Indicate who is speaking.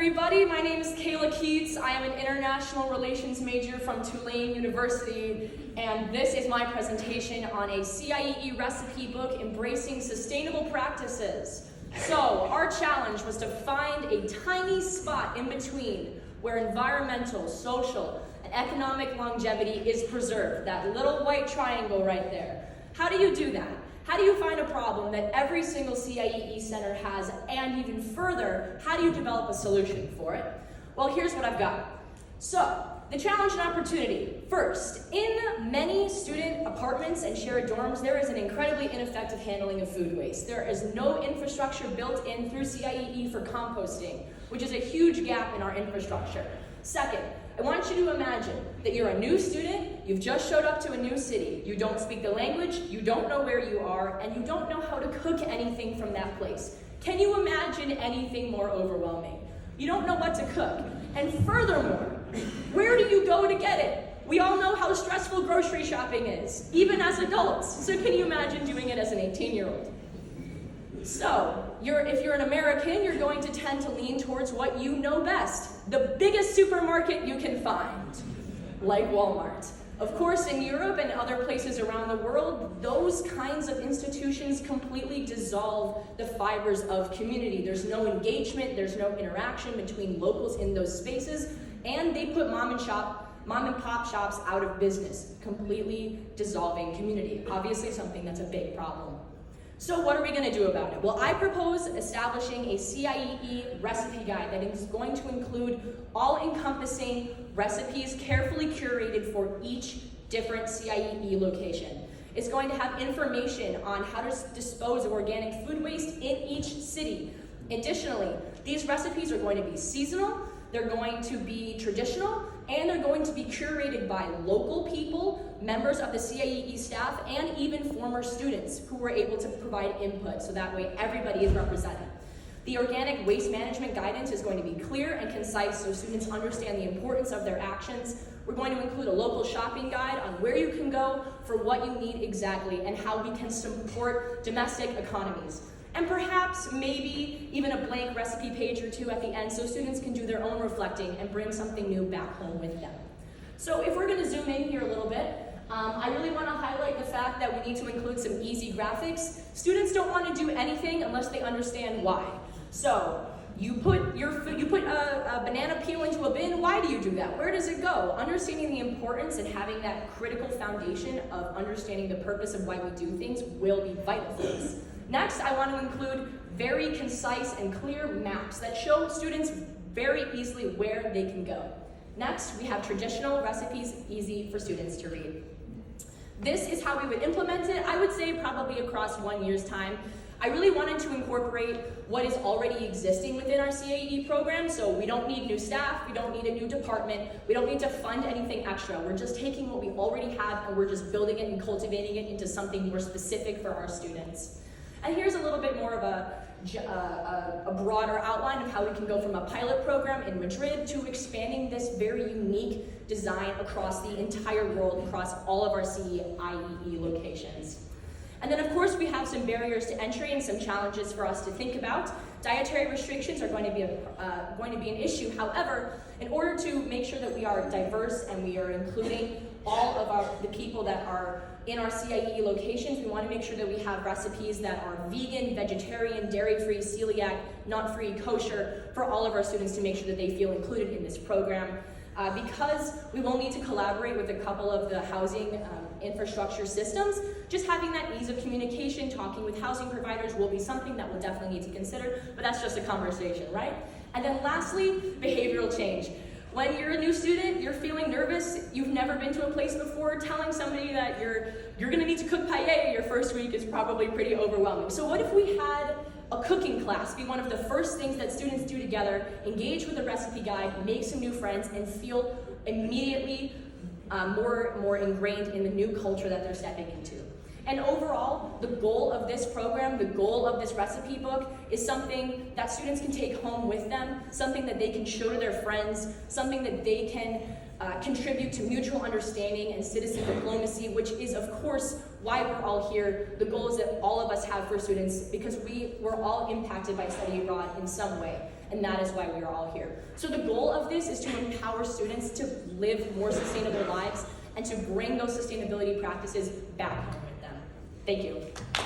Speaker 1: everybody. My name is Kayla Keats. I am an international relations major from Tulane University, and this is my presentation on a CIEE recipe book, Embracing Sustainable Practices. So, our challenge was to find a tiny spot in between where environmental, social, and economic longevity is preserved, that little white triangle right there. How do you do that? How do you find a problem that every single CIEE center has, and even further, how do you develop a solution for it? Well, here's what I've got. So, the challenge and opportunity. First, in many student apartments and shared dorms, there is an incredibly ineffective handling of food waste. There is no infrastructure built in through CIEE for composting, which is a huge gap in our infrastructure. Second, I want you to imagine that you're a new student, you've just showed up to a new city, you don't speak the language, you don't know where you are, and you don't know how to cook anything from that place. Can you imagine anything more overwhelming? You don't know what to cook. And furthermore, where do you go to get it? We all know how stressful grocery shopping is, even as adults. So can you imagine doing it as an 18-year-old? So, if you're an American, you're going to tend to lean towards what you know best, the biggest supermarket you can find, like Walmart. Of course, in Europe and other places around the world, those kinds of institutions completely dissolve the fibers of community. There's no engagement, there's no interaction between locals in those spaces, and they put mom and pop shops out of business, completely dissolving community. Obviously something that's a big problem. So what are we going to do about it? Well, I propose establishing a CIEE recipe guide that is going to include all-encompassing recipes carefully curated for each different CIEE location. It's going to have information on how to dispose of organic food waste in each city. Additionally, these recipes are going to be seasonal, they're going to be traditional, and they're going to be curated by local people, members of the CIEE staff, and even former students who were able to provide input, so that way everybody is represented. The organic waste management guidance is going to be clear and concise so students understand the importance of their actions. We're going to include a local shopping guide on where you can go for what you need exactly and how we can support domestic economies. And perhaps, maybe, even a blank recipe page or two at the end so students can do their own reflecting and bring something new back home with them. So if we're going to zoom in here a little bit, I really want to highlight the fact that we need to include some easy graphics. Students don't want to do anything unless they understand why. So, you put a banana peel into a bin, why do you do that? Where does it go? Understanding the importance and having that critical foundation of understanding the purpose of why we do things will be vital for us. Next, I want to include very concise and clear maps that show students very easily where they can go. Next, we have traditional recipes, easy for students to read. This is how we would implement it, I would say probably across 1 year's time. I really wanted to incorporate what is already existing within our CIEE program, so we don't need new staff, we don't need a new department, we don't need to fund anything extra. We're just taking what we already have and we're just building it and cultivating it into something more specific for our students. And here's a little bit more of a broader outline of how we can go from a pilot program in Madrid to expanding this very unique design across the entire world, across all of our CIEE locations. And then of course we have some barriers to entry and some challenges for us to think about. Dietary restrictions are going to be an issue. However, in order to make sure that we are diverse and we are including all of the people that are in our CIEE locations, we want to make sure that we have recipes that are vegan, vegetarian, dairy-free, celiac, nut-free, kosher for all of our students to make sure that they feel included in this program. Because we will need to collaborate with a couple of the housing infrastructure systems, just having that ease of communication, talking with housing providers will be something that we'll definitely need to consider, but that's just a conversation, right? And then lastly, behavioral change. When you're a new student, you're feeling nervous, you've never been to a place before, telling somebody that you're gonna need to cook paella your first week is probably pretty overwhelming. So what if we had a cooking class be one of the first things that students do together, engage with a recipe guide, make some new friends, and feel immediately more ingrained in the new culture that they're stepping into. And overall, the goal of this program, the goal of this recipe book is something that students can take home with them, something that they can show to their friends, something that they can contribute to mutual understanding and citizen diplomacy, which is, of course, why we're all here, the goals that all of us have for students, because we're all impacted by study abroad in some way. and that is why we are all here. So the goal of this is to empower students to live more sustainable lives and to bring those sustainability practices back home with them. Thank you.